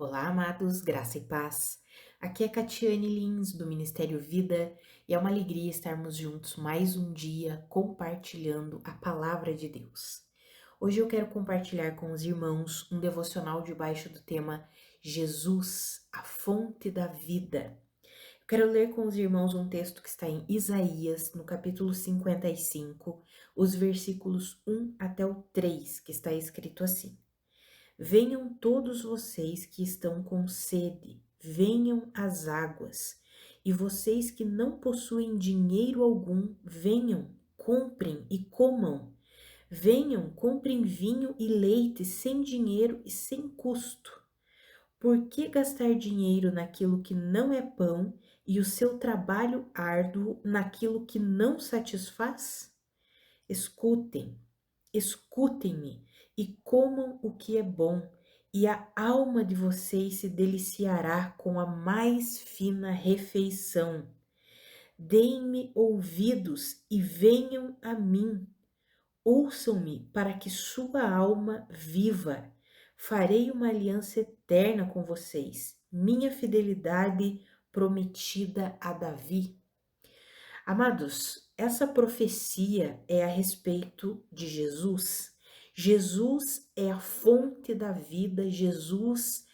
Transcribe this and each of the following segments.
Olá, amados, graça e paz. Aqui é Catiane Lins, do Ministério Vida, e é uma alegria estarmos juntos mais um dia compartilhando a palavra de Deus. Hoje eu quero compartilhar com os irmãos um devocional debaixo do tema Jesus, a fonte da vida. Eu quero ler com os irmãos um texto que está em Isaías, no capítulo 55, os versículos 1 até o 3, que está escrito assim: Venham todos vocês que estão com sede, venham às águas. E vocês que não possuem dinheiro algum, venham, comprem e comam. Venham, comprem vinho e leite sem dinheiro e sem custo. Por que gastar dinheiro naquilo que não é pão e o seu trabalho árduo naquilo que não satisfaz? Escutem, escutem-me e comam o que é bom, e a alma de vocês se deliciará com a mais fina refeição. Deem-me ouvidos e venham a mim. Ouçam-me para que sua alma viva. Farei uma aliança eterna com vocês, minha fidelidade prometida a Davi. Amados, essa profecia é a respeito de Jesus. Jesus é a fonte da vida, Jesus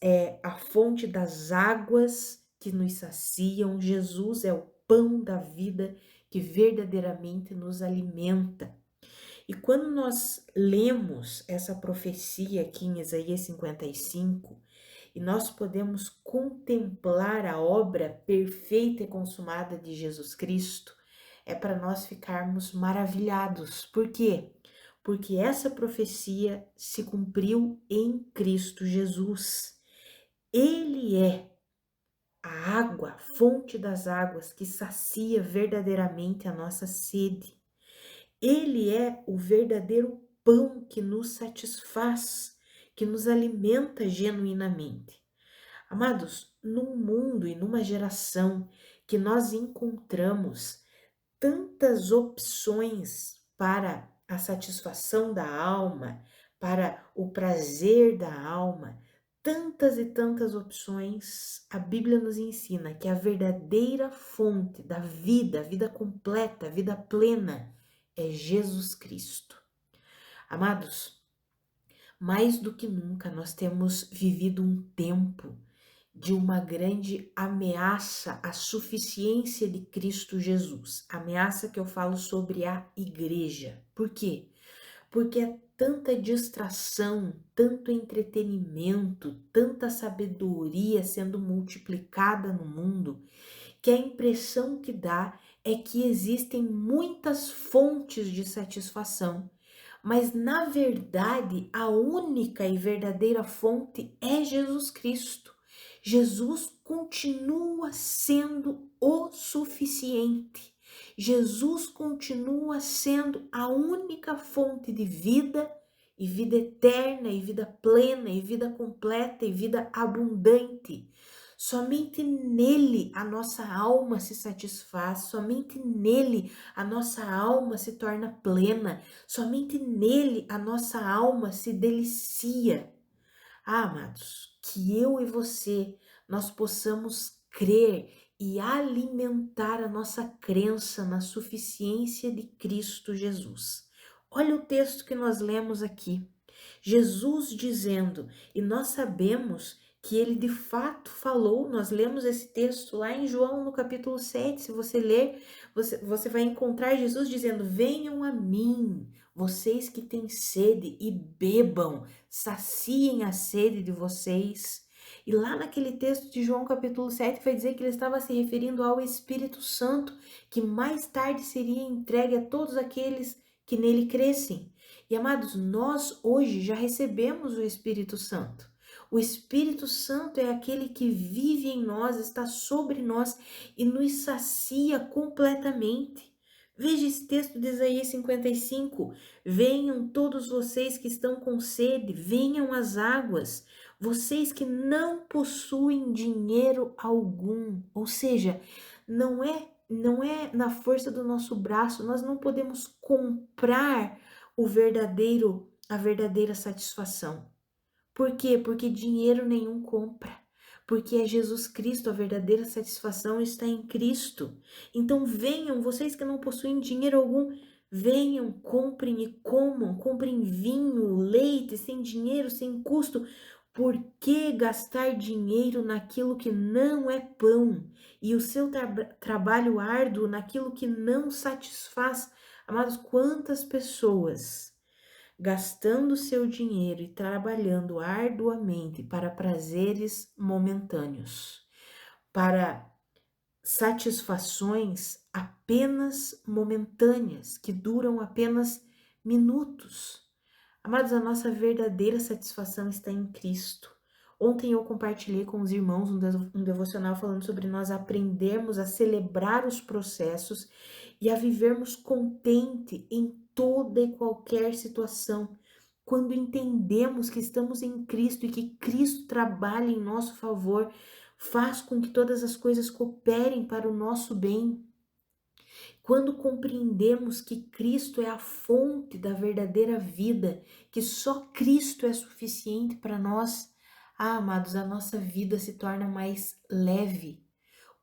é a fonte das águas que nos saciam, Jesus é o pão da vida que verdadeiramente nos alimenta. E quando nós lemos essa profecia aqui em Isaías 55, e nós podemos contemplar a obra perfeita e consumada de Jesus Cristo, é para nós ficarmos maravilhados. Por quê? Porque essa profecia se cumpriu em Cristo Jesus. Ele é a água, a fonte das águas que sacia verdadeiramente a nossa sede. Ele é o verdadeiro pão que nos satisfaz, que nos alimenta genuinamente. Amados, num mundo e numa geração que nós encontramos tantas opções para a satisfação da alma, para o prazer da alma, tantas e tantas opções, a Bíblia nos ensina que a verdadeira fonte da vida, a vida completa, a vida plena, é Jesus Cristo. Amados, mais do que nunca nós temos vivido um tempo de uma grande ameaça à suficiência de Cristo Jesus. Ameaça que eu falo sobre a igreja. Por quê? Porque é tanta distração, tanto entretenimento, tanta sabedoria sendo multiplicada no mundo, que a impressão que dá é que existem muitas fontes de satisfação, mas na verdade a única e verdadeira fonte é Jesus Cristo. Jesus continua sendo o suficiente. Jesus continua sendo a única fonte de vida, e vida eterna, e vida plena, e vida completa, e vida abundante. Somente nele a nossa alma se satisfaz, somente nele a nossa alma se torna plena, somente nele a nossa alma se delicia. Ah, amados, que eu e você, nós possamos crer e alimentar a nossa crença na suficiência de Cristo Jesus. Olha o texto que nós lemos aqui. Jesus dizendo, e nós sabemos que ele de fato falou, nós lemos esse texto lá em João no capítulo 7, se você ler, você vai encontrar Jesus dizendo, venham a mim, vocês que têm sede e bebam, saciem a sede de vocês. E lá naquele texto de João capítulo 7 vai dizer que ele estava se referindo ao Espírito Santo, que mais tarde seria entregue a todos aqueles que nele crescem. E amados, nós hoje já recebemos o Espírito Santo. O Espírito Santo é aquele que vive em nós, está sobre nós e nos sacia completamente. Veja esse texto de Isaías 55. Venham todos vocês que estão com sede, venham às águas, vocês que não possuem dinheiro algum. Ou seja, não é na força do nosso braço, nós não podemos comprar a verdadeira satisfação. Por quê? Porque dinheiro nenhum compra. Porque é Jesus Cristo, a verdadeira satisfação está em Cristo. Então venham, vocês que não possuem dinheiro algum, venham, comprem e comam, comprem vinho, leite, sem dinheiro, sem custo. Por que gastar dinheiro naquilo que não é pão e o seu trabalho árduo naquilo que não satisfaz? Amados, quantas pessoas gastando seu dinheiro e trabalhando arduamente para prazeres momentâneos, para satisfações apenas momentâneas, que duram apenas minutos. Amados, a nossa verdadeira satisfação está em Cristo. Ontem eu compartilhei com os irmãos um devocional falando sobre nós aprendermos a celebrar os processos e a vivermos contente em toda e qualquer situação. Quando entendemos que estamos em Cristo e que Cristo trabalha em nosso favor, faz com que todas as coisas cooperem para o nosso bem. Quando compreendemos que Cristo é a fonte da verdadeira vida, que só Cristo é suficiente para nós, amados, a nossa vida se torna mais leve.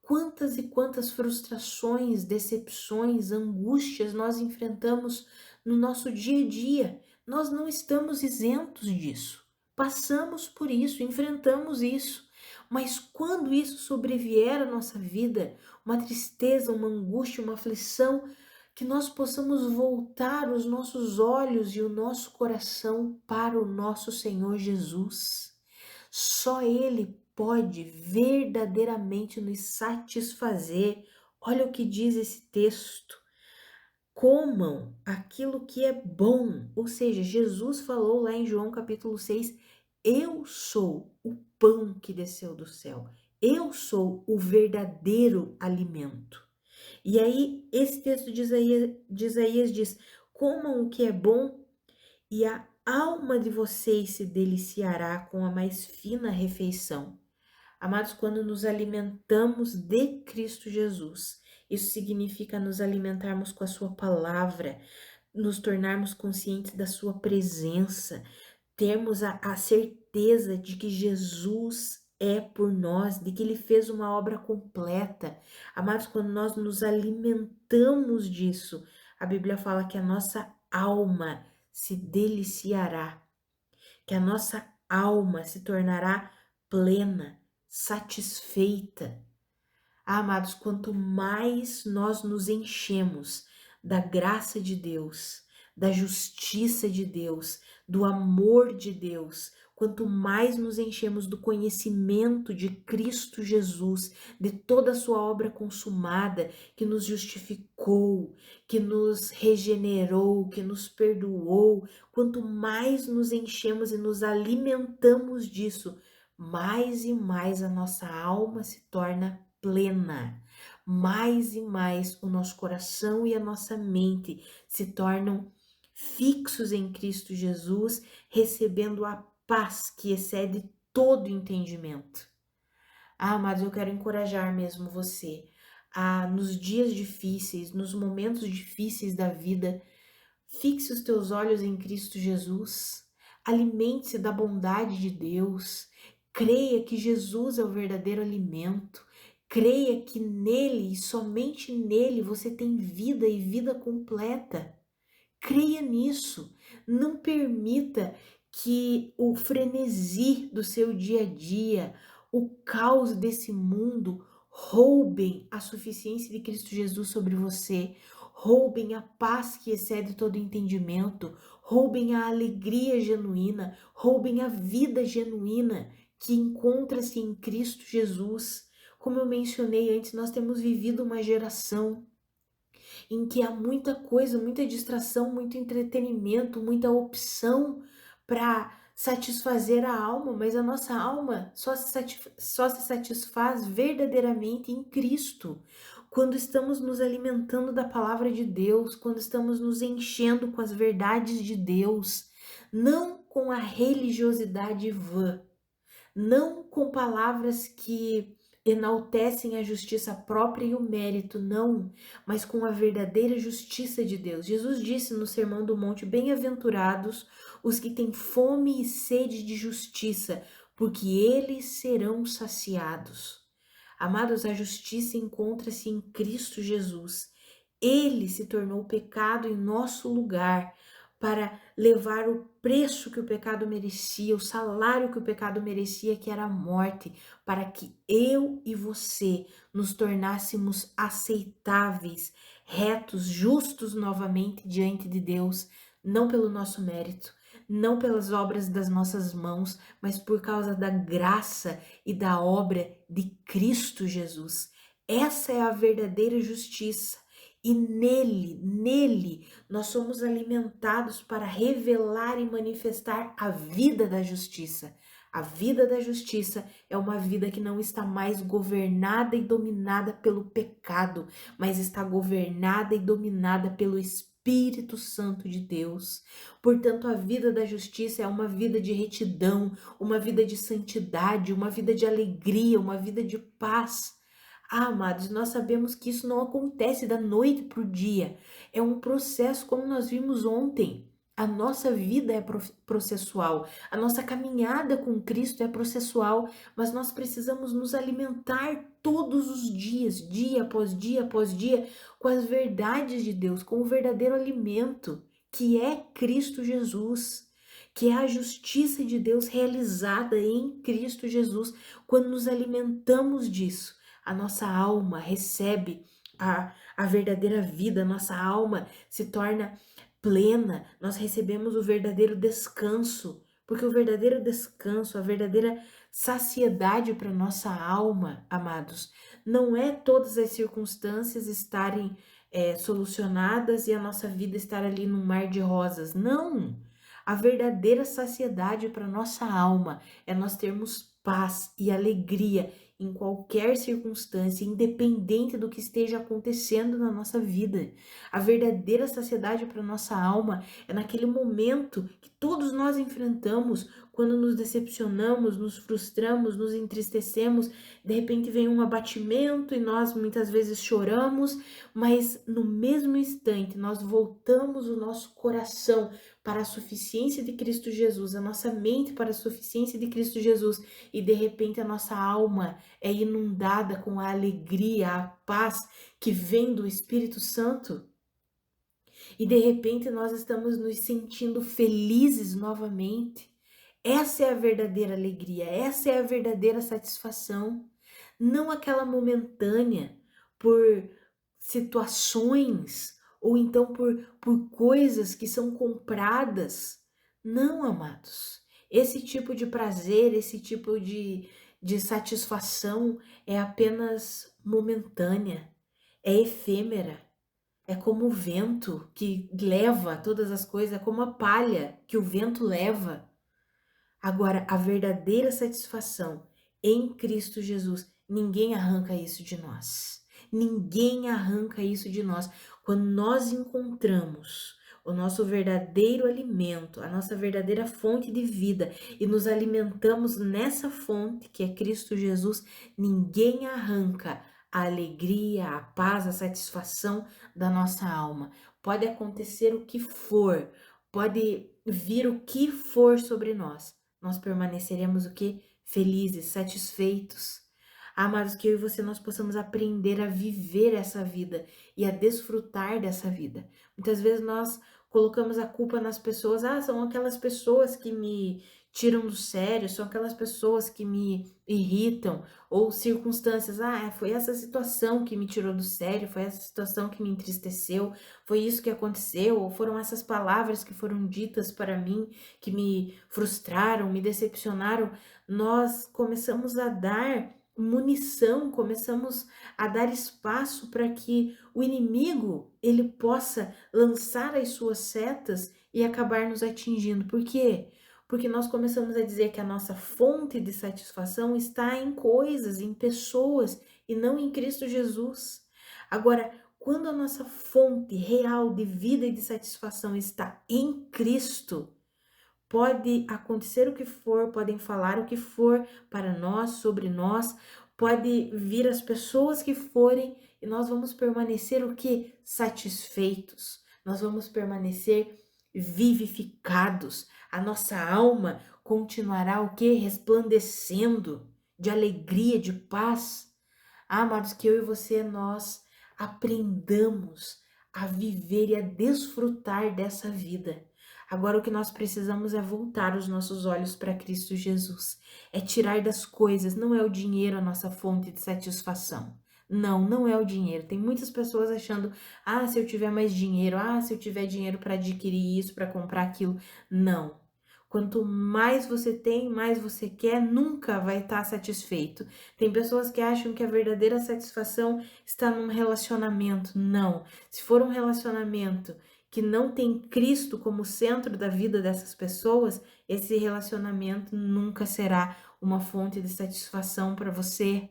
Quantas e quantas frustrações, decepções, angústias nós enfrentamos no nosso dia a dia. Nós não estamos isentos disso. Passamos por isso, enfrentamos isso. Mas quando isso sobrevier à nossa vida, uma tristeza, uma angústia, uma aflição, que nós possamos voltar os nossos olhos e o nosso coração para o nosso Senhor Jesus. Só Ele pode verdadeiramente nos satisfazer. Olha o que diz esse texto. Comam aquilo que é bom. Ou seja, Jesus falou lá em João capítulo 6, eu sou o pão que desceu do céu. Eu sou o verdadeiro alimento. E aí, esse texto de Isaías diz, comam o que é bom e a alma de vocês se deliciará com a mais fina refeição. Amados, quando nos alimentamos de Cristo Jesus, isso significa nos alimentarmos com a sua palavra, nos tornarmos conscientes da sua presença, termos a certeza de que Jesus é por nós, de que Ele fez uma obra completa. Amados, quando nós nos alimentamos disso, a Bíblia fala que a nossa alma se deliciará, que a nossa alma se tornará plena, satisfeita. Amados, quanto mais nós nos enchemos da graça de Deus, da justiça de Deus, do amor de Deus, quanto mais nos enchemos do conhecimento de Cristo Jesus, de toda a sua obra consumada, que nos justificou, que nos regenerou, que nos perdoou, quanto mais nos enchemos e nos alimentamos disso, mais e mais a nossa alma se torna plena. Mais e mais o nosso coração e a nossa mente se tornam fixos em Cristo Jesus, recebendo a paz que excede todo entendimento. Mas eu quero encorajar mesmo você a, nos dias difíceis, nos momentos difíceis da vida, fixe os teus olhos em Cristo Jesus, alimente-se da bondade de Deus, creia que Jesus é o verdadeiro alimento, creia que nele e somente nele você tem vida e vida completa. Creia nisso. Não permita que o frenesi do seu dia a dia, o caos desse mundo, roubem a suficiência de Cristo Jesus sobre você, roubem a paz que excede todo entendimento, roubem a alegria genuína, roubem a vida genuína que encontra-se em Cristo Jesus. Como eu mencionei antes, nós temos vivido uma geração em que há muita coisa, muita distração, muito entretenimento, muita opção para satisfazer a alma, mas a nossa alma só se satisfaz verdadeiramente em Cristo. Quando estamos nos alimentando da palavra de Deus, quando estamos nos enchendo com as verdades de Deus, não com a religiosidade vã, não com palavras que enaltecem a justiça própria e o mérito, não, mas com a verdadeira justiça de Deus. Jesus disse no Sermão do Monte: bem-aventurados os que têm fome e sede de justiça, porque eles serão saciados. Amados, a justiça encontra-se em Cristo Jesus. Ele se tornou pecado em nosso lugar para levar o preço que o pecado merecia, o salário que o pecado merecia, que era a morte, para que eu e você nos tornássemos aceitáveis, retos, justos novamente diante de Deus, não pelo nosso mérito, não pelas obras das nossas mãos, mas por causa da graça e da obra de Cristo Jesus. Essa é a verdadeira justiça. E nele, nós somos alimentados para revelar e manifestar a vida da justiça. A vida da justiça é uma vida que não está mais governada e dominada pelo pecado, mas está governada e dominada pelo Espírito Santo de Deus. Portanto, a vida da justiça é uma vida de retidão, uma vida de santidade, uma vida de alegria, uma vida de paz. Ah, amados, nós sabemos que isso não acontece da noite para o dia. É um processo, como nós vimos ontem. A nossa vida é processual, a nossa caminhada com Cristo é processual, mas nós precisamos nos alimentar todos os dias, dia após dia, com as verdades de Deus, com o verdadeiro alimento, que é Cristo Jesus, que é a justiça de Deus realizada em Cristo Jesus. Quando nos alimentamos disso, a nossa alma recebe a verdadeira vida, a nossa alma se torna plena, nós recebemos o verdadeiro descanso, porque o verdadeiro descanso, a verdadeira saciedade para nossa alma, amados, não é todas as circunstâncias estarem solucionadas e a nossa vida estar ali num mar de rosas, não! A verdadeira saciedade para nossa alma é nós termos paz e alegria em qualquer circunstância, independente do que esteja acontecendo na nossa vida. A verdadeira saciedade para nossa alma é naquele momento que todos nós enfrentamos, quando nos decepcionamos, nos frustramos, nos entristecemos, de repente vem um abatimento e nós muitas vezes choramos, mas no mesmo instante nós voltamos o nosso coração para a suficiência de Cristo Jesus, a nossa mente para a suficiência de Cristo Jesus, e de repente a nossa alma é inundada com a alegria, a paz que vem do Espírito Santo. E de repente nós estamos nos sentindo felizes novamente. Essa é a verdadeira alegria, essa é a verdadeira satisfação. Não aquela momentânea por situações ou então por coisas que são compradas. Não, amados. Esse tipo de prazer, esse tipo de satisfação é apenas momentânea, é efêmera. É como o vento que leva todas as coisas, é como a palha que o vento leva. Agora, a verdadeira satisfação em Cristo Jesus, ninguém arranca isso de nós. Ninguém arranca isso de nós. Quando nós encontramos o nosso verdadeiro alimento, a nossa verdadeira fonte de vida e nos alimentamos nessa fonte que é Cristo Jesus, ninguém arranca a alegria, a paz, a satisfação da nossa alma. Pode acontecer o que for, pode vir o que for sobre nós permaneceremos o que? Felizes, satisfeitos. Amados, que eu e você nós possamos aprender a viver essa vida e a desfrutar dessa vida. Muitas vezes nós colocamos a culpa nas pessoas, são aquelas pessoas que me tiram do sério, são aquelas pessoas que me irritam, ou circunstâncias, foi essa situação que me tirou do sério, foi essa situação que me entristeceu, foi isso que aconteceu, ou foram essas palavras que foram ditas para mim, que me frustraram, me decepcionaram. Nós começamos a dar munição, começamos a dar espaço para que o inimigo ele possa lançar as suas setas e acabar nos atingindo. Por quê? Porque nós começamos a dizer que a nossa fonte de satisfação está em coisas, em pessoas e não em Cristo Jesus. Agora, quando a nossa fonte real de vida e de satisfação está em Cristo, pode acontecer o que for, podem falar o que for para nós, sobre nós, pode vir as pessoas que forem e nós vamos permanecer o quê? Satisfeitos. Nós vamos permanecer vivificados. A nossa alma continuará o quê? Resplandecendo de alegria, de paz. Amados, que eu e você, nós aprendamos a viver e a desfrutar dessa vida. Agora o que nós precisamos é voltar os nossos olhos para Cristo Jesus. É tirar das coisas, não é o dinheiro a nossa fonte de satisfação. Não, não é o dinheiro. Tem muitas pessoas achando, se eu tiver mais dinheiro, se eu tiver dinheiro para adquirir isso, para comprar aquilo. Não. Quanto mais você tem, mais você quer, nunca vai estar satisfeito. Tem pessoas que acham que a verdadeira satisfação está num relacionamento. Não. Se for um relacionamento que não tem Cristo como centro da vida dessas pessoas, esse relacionamento nunca será uma fonte de satisfação para você.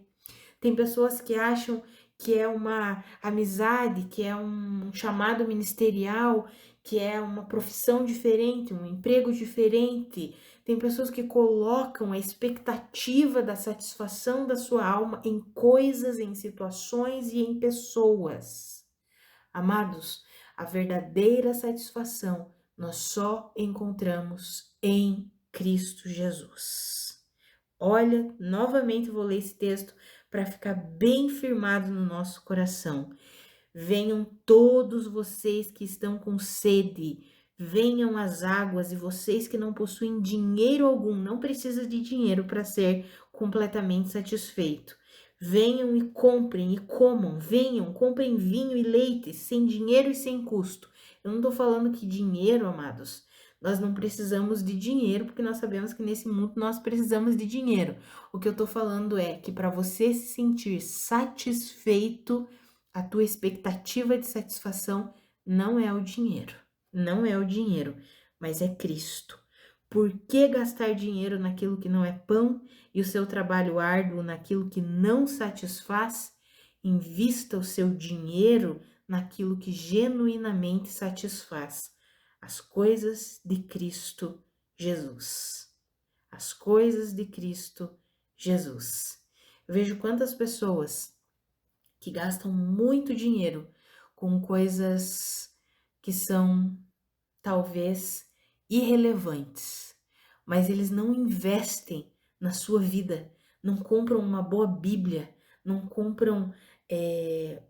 Tem pessoas que acham que é uma amizade, que é um chamado ministerial, que é uma profissão diferente, um emprego diferente. Tem pessoas que colocam a expectativa da satisfação da sua alma em coisas, em situações e em pessoas. Amados, a verdadeira satisfação nós só encontramos em Cristo Jesus. Olha, novamente vou ler esse texto para ficar bem firmado no nosso coração. Venham todos vocês que estão com sede, venham às águas, e vocês que não possuem dinheiro algum, não precisa de dinheiro para ser completamente satisfeito. Venham e comprem e comam, venham, comprem vinho e leite, sem dinheiro e sem custo. Eu não estou falando que dinheiro, amados, nós não precisamos de dinheiro, porque nós sabemos que nesse mundo nós precisamos de dinheiro. O que eu estou falando é que para você se sentir satisfeito, a tua expectativa de satisfação não é o dinheiro, não é o dinheiro, mas é Cristo. Por que gastar dinheiro naquilo que não é pão e o seu trabalho árduo naquilo que não satisfaz? Invista o seu dinheiro naquilo que genuinamente satisfaz. As coisas de Cristo Jesus. As coisas de Cristo Jesus. Eu vejo quantas pessoas que gastam muito dinheiro com coisas que são talvez irrelevantes, mas eles não investem na sua vida, não compram uma boa Bíblia, não compram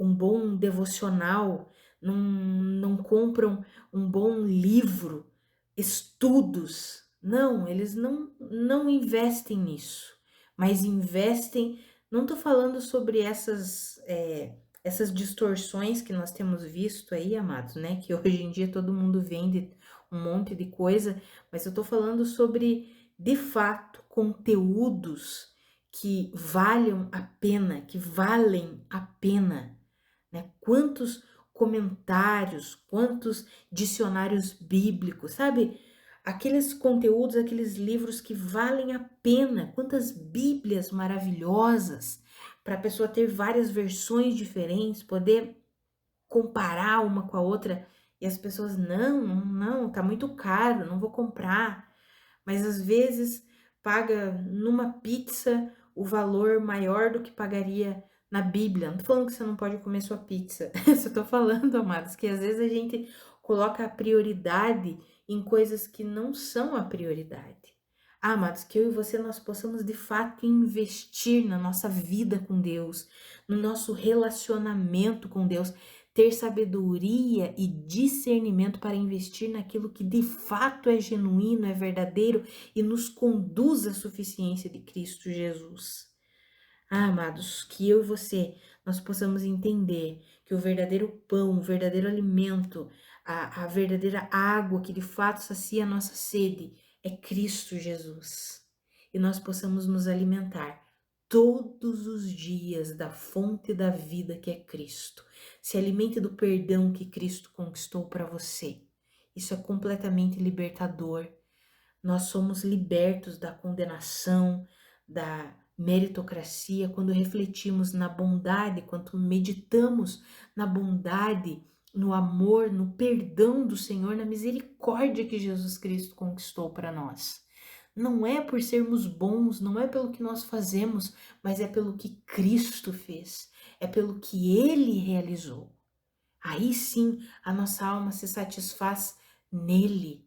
um bom devocional, não compram um bom livro, estudos. Não, eles não investem nisso, mas investem. Não estou falando sobre essas distorções que nós temos visto aí, amados, né? Que hoje em dia todo mundo vende um monte de coisa, mas eu tô falando sobre, de fato, conteúdos que valham a pena, que valem a pena, né? Quantos comentários, quantos dicionários bíblicos, sabe? Aqueles conteúdos, aqueles livros que valem a pena, quantas Bíblias maravilhosas, para a pessoa ter várias versões diferentes, poder comparar uma com a outra, e as pessoas, não, tá muito caro, não vou comprar. Mas às vezes paga numa pizza o valor maior do que pagaria na Bíblia. Não tô falando que você não pode comer sua pizza. Só tô falando, amados, que às vezes a gente coloca a prioridade em coisas que não são a prioridade. Amados, que eu e você nós possamos de fato investir na nossa vida com Deus, no nosso relacionamento com Deus, ter sabedoria e discernimento para investir naquilo que de fato é genuíno, é verdadeiro e nos conduz à suficiência de Cristo Jesus. Amados, que eu e você, nós possamos entender que o verdadeiro pão, o verdadeiro alimento, a verdadeira água que de fato sacia a nossa sede é Cristo Jesus. E nós possamos nos alimentar todos os dias da fonte da vida que é Cristo. Se alimente do perdão que Cristo conquistou para você. Isso é completamente libertador. Nós somos libertos da condenação, da meritocracia, quando refletimos na bondade, quando meditamos na bondade, no amor, no perdão do Senhor, na misericórdia que Jesus Cristo conquistou para nós. Não é por sermos bons, não é pelo que nós fazemos, mas é pelo que Cristo fez, é pelo que Ele realizou. Aí sim a nossa alma se satisfaz nele.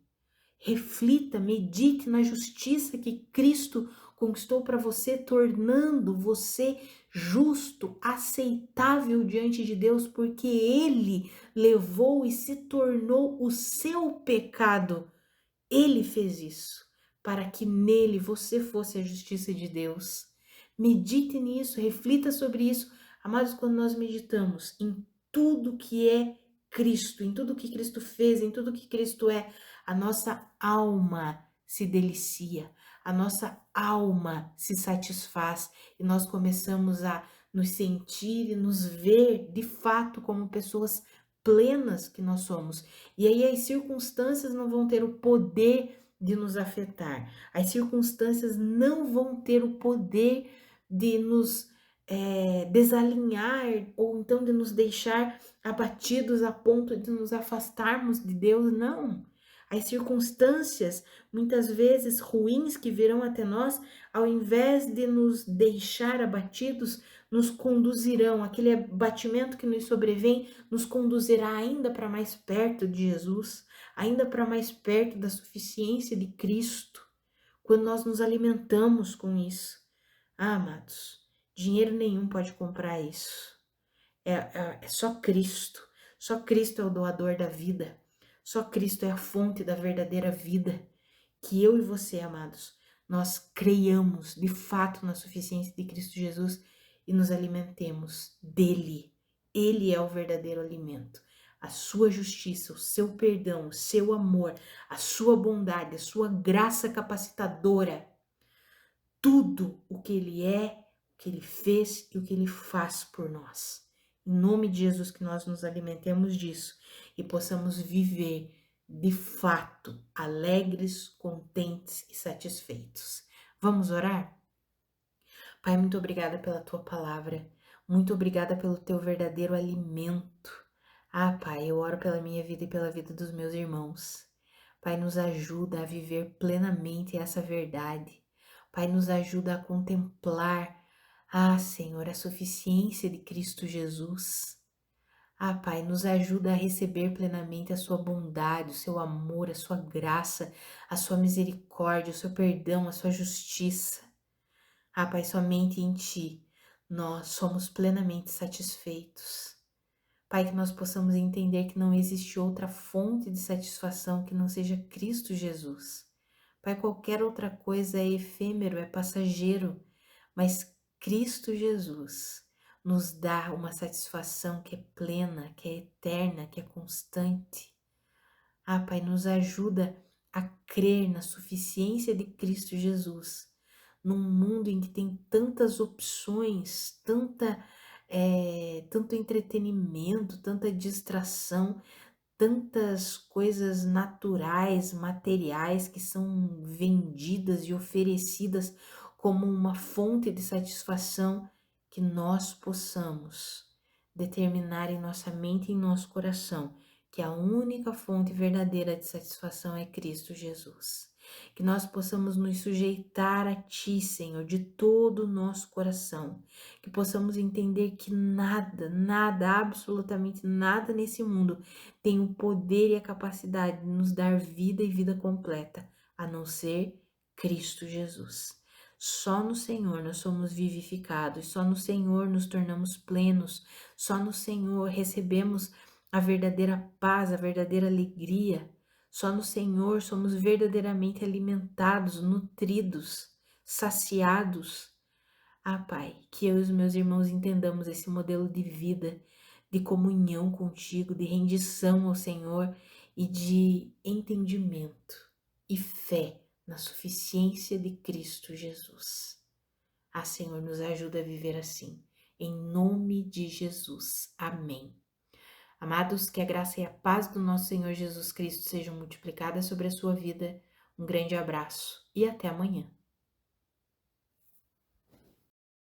Reflita, medite na justiça que Cristo conquistou para você, tornando você justo, aceitável diante de Deus, porque Ele levou e se tornou o seu pecado. Ele fez isso para que nele você fosse a justiça de Deus. Medite nisso, reflita sobre isso. Amados, quando nós meditamos em tudo que é Cristo, em tudo que Cristo fez, em tudo que Cristo é, a nossa alma se delicia, a nossa alma se satisfaz e nós começamos a nos sentir e nos ver de fato como pessoas plenas que nós somos. E aí as circunstâncias não vão ter o poder de nos afetar. As circunstâncias não vão ter o poder de nos desalinhar ou então de nos deixar abatidos a ponto de nos afastarmos de Deus. Não. As circunstâncias, muitas vezes ruins que virão até nós, ao invés de nos deixar abatidos, nos conduzirão. Aquele abatimento que nos sobrevém nos conduzirá ainda para mais perto de Jesus, ainda para mais perto da suficiência de Cristo, quando nós nos alimentamos com isso. Ah, amados, dinheiro nenhum pode comprar isso. É só Cristo. Só Cristo é o doador da vida. Só Cristo é a fonte da verdadeira vida. Que eu e você, amados, nós creiamos de fato na suficiência de Cristo Jesus e nos alimentemos dele. Ele é o verdadeiro alimento. A sua justiça, o seu perdão, o seu amor, a sua bondade, a sua graça capacitadora, tudo o que ele é, o que ele fez e o que ele faz por nós. Em nome de Jesus, que nós nos alimentemos disso e possamos viver de fato alegres, contentes e satisfeitos. Vamos orar? Pai, muito obrigada pela tua palavra, muito obrigada pelo teu verdadeiro alimento. Ah, Pai, eu oro pela minha vida e pela vida dos meus irmãos. Pai, nos ajuda a viver plenamente essa verdade. Pai, nos ajuda a contemplar, Senhor, a suficiência de Cristo Jesus. Pai, nos ajuda a receber plenamente a sua bondade, o seu amor, a sua graça, a sua misericórdia, o seu perdão, a sua justiça. Pai, somente em Ti nós somos plenamente satisfeitos. Pai, que nós possamos entender que não existe outra fonte de satisfação que não seja Cristo Jesus. Pai, qualquer outra coisa é efêmero, é passageiro, mas Cristo Jesus nos dá uma satisfação que é plena, que é eterna, que é constante. Pai, nos ajuda a crer na suficiência de Cristo Jesus, num mundo em que tem tantas opções, tanto entretenimento, tanta distração, tantas coisas naturais, materiais que são vendidas e oferecidas como uma fonte de satisfação, que nós possamos determinar em nossa mente e em nosso coração que a única fonte verdadeira de satisfação é Cristo Jesus. Que nós possamos nos sujeitar a Ti, Senhor, de todo o nosso coração. Que possamos entender que nada, nada, absolutamente nada nesse mundo tem o poder e a capacidade de nos dar vida e vida completa, a não ser Cristo Jesus. Só no Senhor nós somos vivificados, só no Senhor nos tornamos plenos, só no Senhor recebemos a verdadeira paz, a verdadeira alegria. Só no Senhor somos verdadeiramente alimentados, nutridos, saciados. Pai, que eu e os meus irmãos entendamos esse modelo de vida, de comunhão contigo, de rendição ao Senhor e de entendimento e fé na suficiência de Cristo Jesus. Senhor, nos ajuda a viver assim. Em nome de Jesus. Amém. Amados, que a graça e a paz do nosso Senhor Jesus Cristo sejam multiplicadas sobre a sua vida. Um grande abraço e até amanhã.